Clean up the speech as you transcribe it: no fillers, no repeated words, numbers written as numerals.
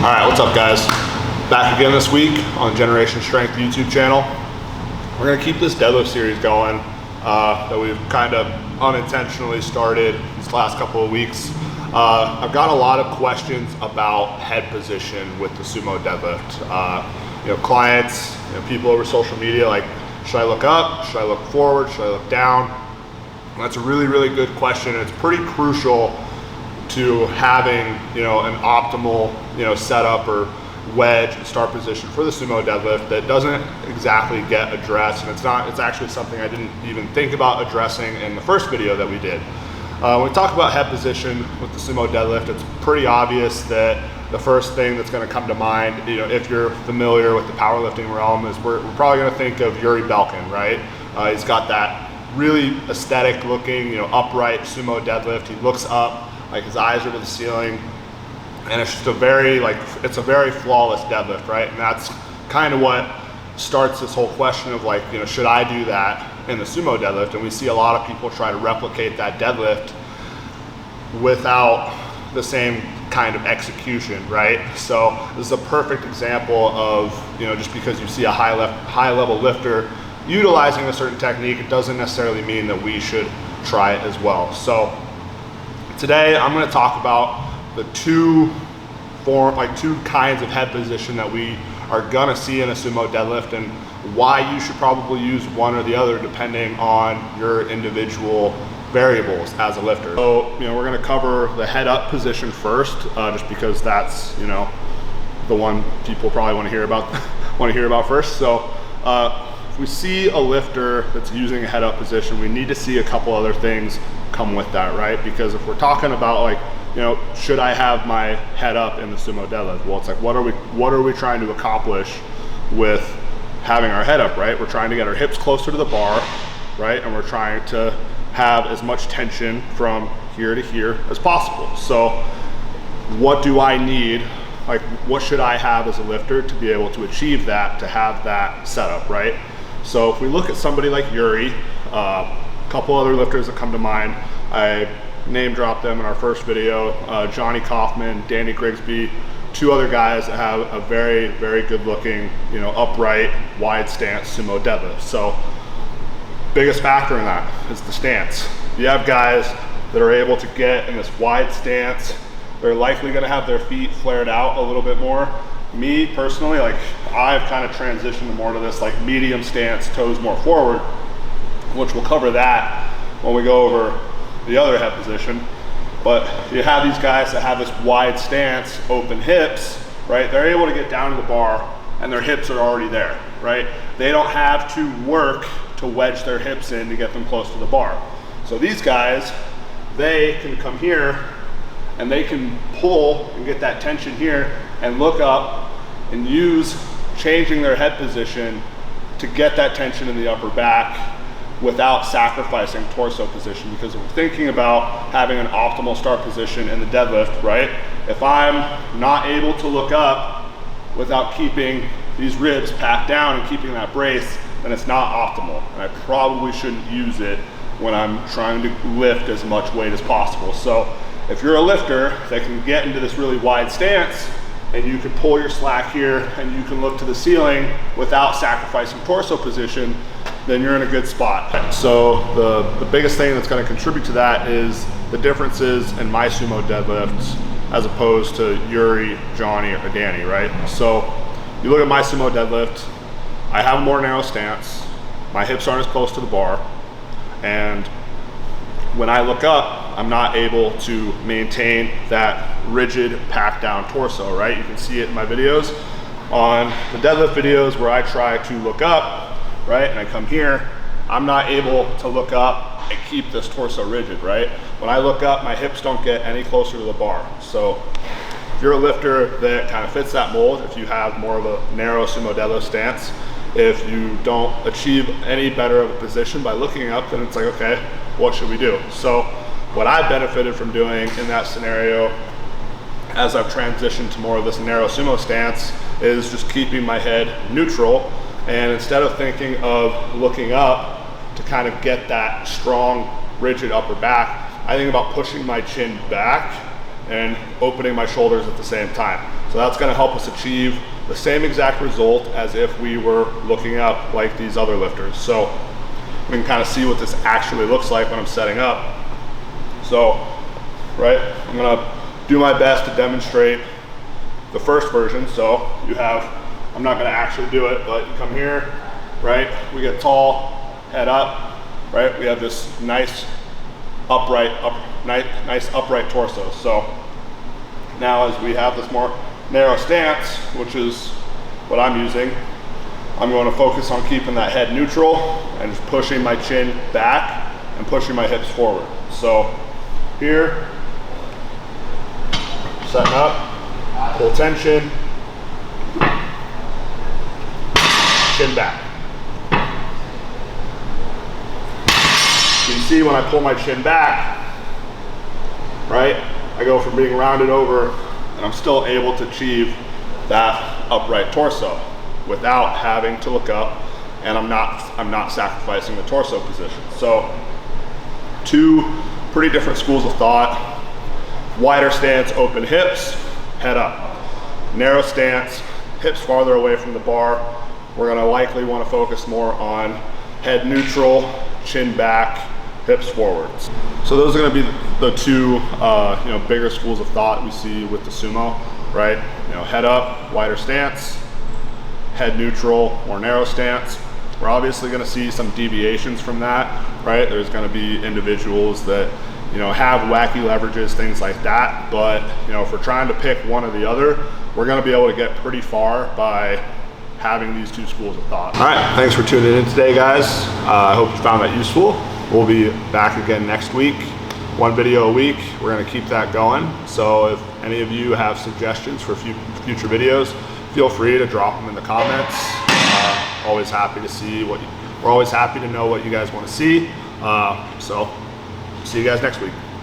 All right, what's up guys? Back again this week on Generation Strength YouTube channel. We're gonna keep this deadlift series going that we've kind of unintentionally started these last couple of weeks. I've got a lot of questions about head position with the sumo deadlift. Clients, people over social media, like, should I look up? Should I look forward? Should I look down? And that's a really, really good question. And it's pretty crucial to having, an optimal, setup or wedge and start position for the sumo deadlift that doesn't exactly get addressed. And it's actually something I didn't even think about addressing in the first video that we did. When we talk about head position with the sumo deadlift, it's pretty obvious that the first thing that's going to come to mind, if you're familiar with the powerlifting realm, is we're probably going to think of Yuri Belkin, right? He's got that really aesthetic looking, upright sumo deadlift. He looks up, like his eyes are to the ceiling, and it's just a very flawless deadlift, right? And that's kind of what starts this whole question of should I do that in the sumo deadlift? And we see a lot of people try to replicate that deadlift without the same kind of execution, right? So this is a perfect example of, just because you see a high level lifter utilizing a certain technique, it doesn't necessarily mean that we should try it as well. So today I'm going to talk about the two kinds of head position that we are going to see in a sumo deadlift, and why you should probably use one or the other depending on your individual variables as a lifter. So we're going to cover the head up position first, just because that's the one people probably want to hear about first. So if we see a lifter that's using a head up position, we need to see a couple other things come with that, right? Because if we're talking about should I have my head up in the sumo deadlift? Well, it's like, what are we trying to accomplish with having our head up, right? We're trying to get our hips closer to the bar, right? And we're trying to have as much tension from here to here as possible. So what do I need? What should I have as a lifter to be able to achieve that, to have that setup, right? So if we look at somebody like Yuri, a couple other lifters that come to mind, I name dropped them in our first video, Johnny Kaufman, Danny Grigsby, two other guys that have a very, very good looking, upright, wide stance sumo deadlift. So biggest factor in that is the stance. You have guys that are able to get in this wide stance. They're likely going to have their feet flared out a little bit more. Me personally, I've kind of transitioned more to this medium stance, toes more forward, which we'll cover that when we go over the other head position. But you have these guys that have this wide stance, open hips, right? They're able to get down to the bar and their hips are already there, right? They don't have to work to wedge their hips in to get them close to the bar. So these guys, they can come here and they can pull and get that tension here and look up and use changing their head position to get that tension in the upper back without sacrificing torso position. Because if we're thinking about having an optimal start position in the deadlift, right? If I'm not able to look up without keeping these ribs packed down and keeping that brace, then it's not optimal. And I probably shouldn't use it when I'm trying to lift as much weight as possible. So if you're a lifter that can get into this really wide stance and you can pull your slack here and you can look to the ceiling without sacrificing torso position, then you're in a good spot. So the biggest thing that's going to contribute to that is the differences in my sumo deadlifts as opposed to Yuri, Johnny, or Danny, right? So you look at my sumo deadlift, I have a more narrow stance, my hips aren't as close to the bar, and when I look up, I'm not able to maintain that rigid, packed down torso, right? You can see it in my videos. On the deadlift videos where I try to look up, right, and I come here, I'm not able to look up and keep this torso rigid, right? When I look up, my hips don't get any closer to the bar. So if you're a lifter that kind of fits that mold, if you have more of a narrow sumo deadlift stance, if you don't achieve any better of a position by looking up, then it's like, okay, what should we do? So what I've benefited from doing in that scenario, as I've transitioned to more of this narrow sumo stance, is just keeping my head neutral. And instead of thinking of looking up to kind of get that strong, rigid upper back, I think about pushing my chin back and opening my shoulders at the same time. So that's gonna help us achieve the same exact result as if we were looking up like these other lifters. So we can kind of see what this actually looks like when I'm setting up. So, right, I'm gonna do my best to demonstrate the first version. So you have, I'm not gonna actually do it, but you come here, right? We get tall, head up, right? We have this nice upright, nice upright torso. So now as we have this more narrow stance, which is what I'm using, I'm going to focus on keeping that head neutral and just pushing my chin back and pushing my hips forward. So here, setting up, pull tension, chin back. You can see when I pull my chin back, right, I go from being rounded over and I'm still able to achieve that upright torso without having to look up, and I'm not sacrificing the torso position. So two pretty different schools of thought. Wider stance, open hips, head up. Narrow stance, hips farther away from the bar. We're gonna likely wanna focus more on head neutral, chin back, hips forwards. So those are gonna be the two bigger schools of thought we see with the sumo, right? Head up, wider stance, head neutral, more narrow stance. We're obviously gonna see some deviations from that, right? There's gonna be individuals that have wacky leverages, things like that. But if we're trying to pick one or the other, we're gonna be able to get pretty far by having these two schools of thought. All right, thanks for tuning in today, guys. I hope you found that useful. We'll be back again next week. One video a week. We're gonna keep that going. So if any of you have suggestions for future videos, feel free to drop them in the comments. Always happy to see we're always happy to know what you guys want to see. So see you guys next week.